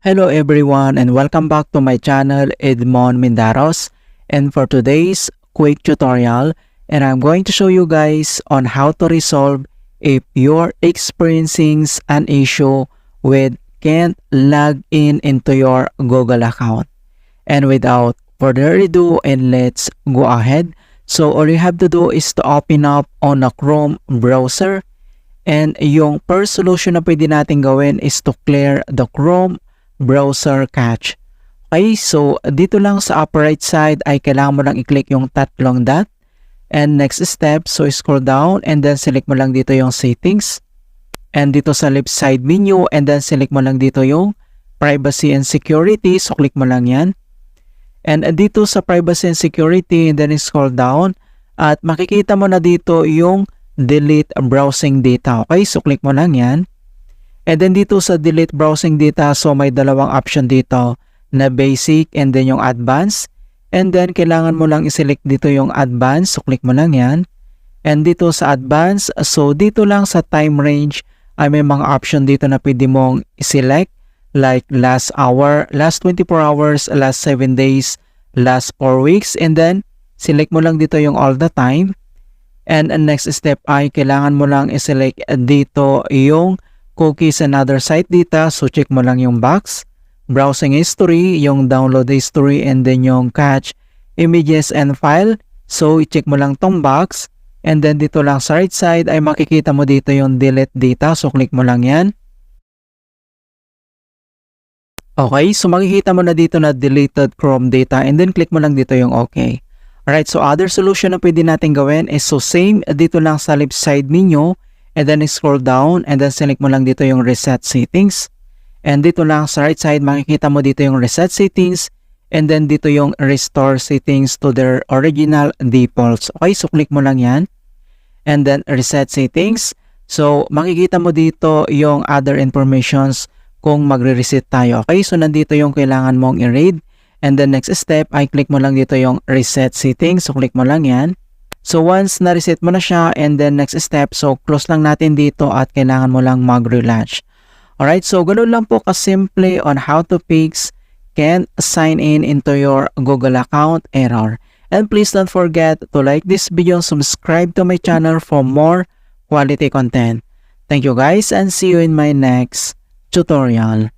Hello everyone and welcome back to my channel Edmond Mindaros, and for today's quick tutorial, and I'm going to show you guys on how to resolve if you're experiencing an issue with can't log in into your Google account. And without further ado, and let's go ahead. So all you have to do is to open up on a Chrome browser, and yung first solution na pwede natin gawin is to clear the Chrome browser cache. Okay, so dito lang sa upper right side ay kailangan mo lang i-click yung tatlong dot. And next step, so scroll down and then select mo lang dito yung settings. And dito sa left side menu, and then select mo lang dito yung privacy and security. So click mo lang yan. And dito sa privacy and security, and then scroll down at makikita mo na dito yung delete browsing data. Okay, so click mo lang yan. And then dito sa delete browsing data, so may dalawang option dito na basic and then yung advanced. And then kailangan mo lang i-select dito yung advanced, so click mo lang yan. And dito sa advanced, so dito lang sa time range ay may mga option dito na pwede mong i-select, like last hour, last 24 hours, last 7 days, last 4 weeks, and then select mo lang dito yung all the time. And next step ay kailangan mo lang i-select dito yung cookies and other site data, so check mo lang yung box. Browsing history, yung download history, and then yung cache, images and file, so i-check mo lang tong box. And then dito lang sa right side ay makikita mo dito yung delete data, so click mo lang yan. Okay, so makikita mo na dito na deleted Chrome data, and then click mo lang dito yung okay. Alright, so other solution na pwede natin gawin is so same dito lang sa left side menu, and then scroll down and then select mo lang dito yung reset settings. And dito lang sa right side makikita mo dito yung reset settings, and then dito yung restore settings to their original defaults. Okay, so click mo lang yan. And then reset settings. So makikita mo dito yung other informations kung magre-reset tayo. Okay, so nandito yung kailangan mong i-read. And then next step ay click mo lang dito yung reset settings. So click mo lang yan. So once na-reset mo na siya, and then next step, so close lang natin dito at kailangan mo lang mag-relaunch. Alright, so ganun lang po kasimple on how to fix can't sign in into your Google account error. And please don't forget to like this video, subscribe to my channel for more quality content. Thank you guys and see you in my next tutorial.